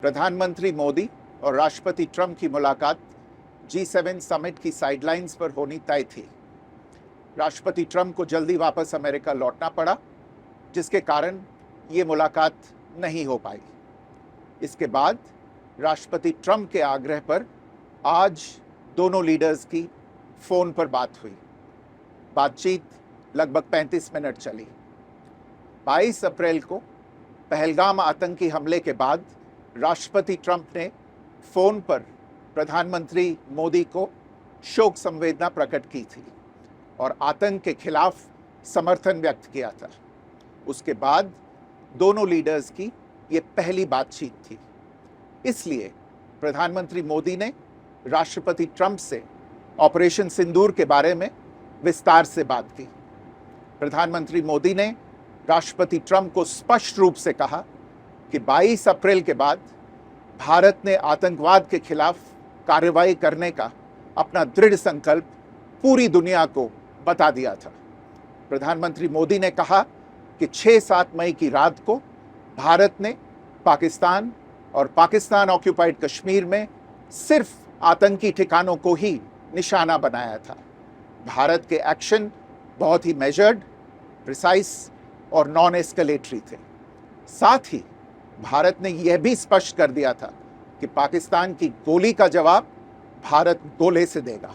प्रधानमंत्री मोदी और राष्ट्रपति ट्रंप की मुलाकात G7 समिट की साइडलाइंस पर होनी तय थी। राष्ट्रपति ट्रंप को जल्दी वापस अमेरिका लौटना पड़ा, जिसके कारण ये मुलाकात नहीं हो पाई। इसके बाद राष्ट्रपति ट्रंप के आग्रह पर आज दोनों लीडर्स की फ़ोन पर बात हुई। बातचीत लगभग 35 मिनट चली। 22 अप्रैल को पहलगाम आतंकी हमले के बाद राष्ट्रपति ट्रंप ने फ़ोन पर प्रधानमंत्री मोदी को शोक संवेदना प्रकट की थी और आतंक के खिलाफ समर्थन व्यक्त किया था। उसके बाद दोनों लीडर्स की ये पहली बातचीत थी। इसलिए प्रधानमंत्री मोदी ने राष्ट्रपति ट्रंप से ऑपरेशन सिंदूर के बारे में विस्तार से बात की। प्रधानमंत्री मोदी ने राष्ट्रपति ट्रंप को स्पष्ट रूप से कहा कि 22 अप्रैल के बाद भारत ने आतंकवाद के खिलाफ कार्रवाई करने का अपना दृढ़ संकल्प पूरी दुनिया को बता दिया था। प्रधानमंत्री मोदी ने कहा कि 6-7 मई की रात को भारत ने पाकिस्तान और पाकिस्तान ऑक्यूपाइड कश्मीर में सिर्फ आतंकी ठिकानों को ही निशाना बनाया था। भारत के एक्शन बहुत ही मेजर्ड, प्रिसाइज और नॉन एस्केलेटरी थे। साथ ही भारत ने यह भी स्पष्ट कर दिया था कि पाकिस्तान की गोली का जवाब भारत गोले से देगा।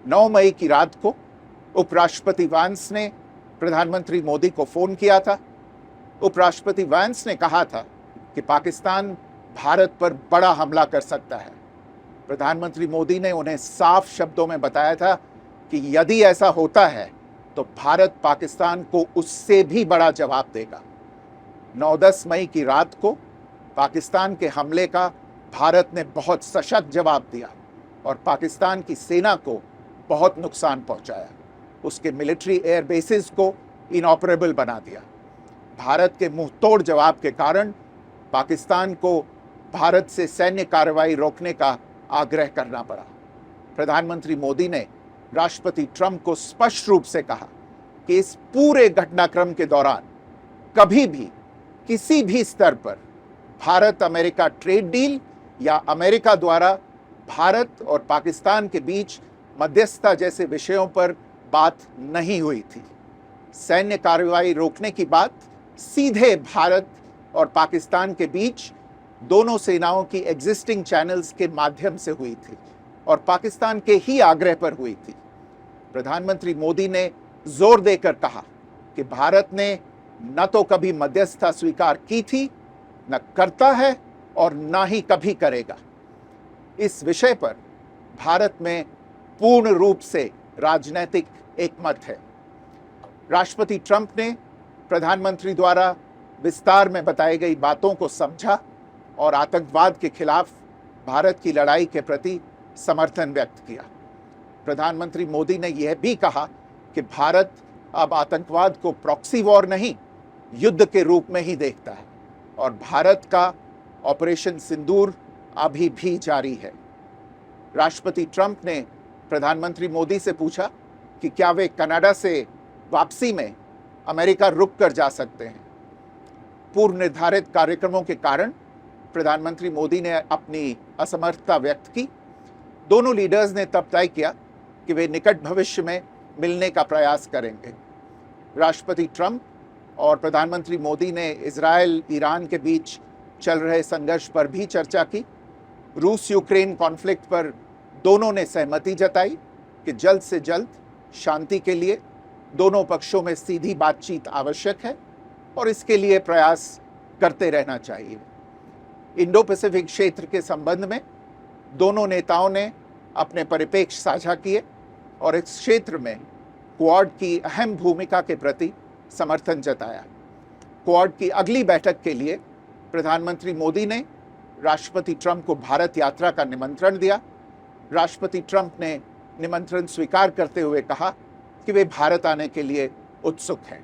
9 मई की रात को उपराष्ट्रपति वैंस ने प्रधानमंत्री मोदी को फ़ोन किया था। उपराष्ट्रपति वैंस ने कहा था कि पाकिस्तान भारत पर बड़ा हमला कर सकता है। प्रधानमंत्री मोदी ने उन्हें साफ शब्दों में बताया था कि यदि ऐसा होता है तो भारत पाकिस्तान को उससे भी बड़ा जवाब देगा। 9-10 मई की रात को पाकिस्तान के हमले का भारत ने बहुत सशक्त जवाब दिया और पाकिस्तान की सेना को बहुत नुकसान पहुंचाया। उसके मिलिट्री एयर बेसिस को इनऑपरेबल बना दिया। भारत के मुंहतोड़ जवाब के कारण पाकिस्तान को भारत से सैन्य कार्रवाई रोकने का आग्रह करना पड़ा। प्रधानमंत्री मोदी ने राष्ट्रपति ट्रंप को स्पष्ट रूप से कहा कि इस पूरे घटनाक्रम के दौरान कभी भी किसी भी स्तर पर भारत अमेरिका ट्रेड डील या अमेरिका द्वारा भारत और पाकिस्तान के बीच मध्यस्थता जैसे विषयों पर बात नहीं हुई थी। सैन्य कार्रवाई रोकने की बात सीधे भारत और पाकिस्तान के बीच दोनों सेनाओं की एग्जिस्टिंग चैनल्स के माध्यम से हुई थी और पाकिस्तान के ही आग्रह पर हुई थी। प्रधानमंत्री मोदी ने जोर देकर कहा कि भारत ने न तो कभी मध्यस्थता स्वीकार की थी, न करता है और न ही कभी करेगा। इस विषय पर भारत में पूर्ण रूप से राजनीतिक एकमत है। राष्ट्रपति ट्रंप ने प्रधानमंत्री द्वारा विस्तार में बताई गई बातों को समझा और आतंकवाद के खिलाफ भारत की लड़ाई के प्रति समर्थन व्यक्त किया। प्रधानमंत्री मोदी ने यह भी कहा कि भारत अब आतंकवाद को प्रॉक्सी वॉर नहीं, युद्ध के रूप में ही देखता है और भारत का ऑपरेशन सिंदूर अभी भी जारी है। राष्ट्रपति ट्रंप ने प्रधानमंत्री मोदी से पूछा कि क्या वे कनाडा से वापसी में अमेरिका रुक कर जा सकते हैं। पूर्व निर्धारित कार्यक्रमों के कारण प्रधानमंत्री मोदी ने अपनी असमर्थता व्यक्त की। दोनों लीडर्स ने तब तय किया कि वे निकट भविष्य में मिलने का प्रयास करेंगे। राष्ट्रपति ट्रंप और प्रधानमंत्री मोदी ने इजराइल ईरान के बीच चल रहे संघर्ष पर भी चर्चा की। रूस यूक्रेन कॉन्फ्लिक्ट पर दोनों ने सहमति जताई कि जल्द से जल्द शांति के लिए दोनों पक्षों में सीधी बातचीत आवश्यक है और इसके लिए प्रयास करते रहना चाहिए। इंडो पैसिफिक क्षेत्र के संबंध में दोनों नेताओं ने अपने परिप्रेक्ष्य साझा किए और इस क्षेत्र में क्वाड की अहम भूमिका के प्रति समर्थन जताया। क्वाड की अगली बैठक के लिए प्रधानमंत्री मोदी ने राष्ट्रपति ट्रंप को भारत यात्रा का निमंत्रण दिया। राष्ट्रपति ट्रंप ने निमंत्रण स्वीकार करते हुए कहा कि वे भारत आने के लिए उत्सुक हैं।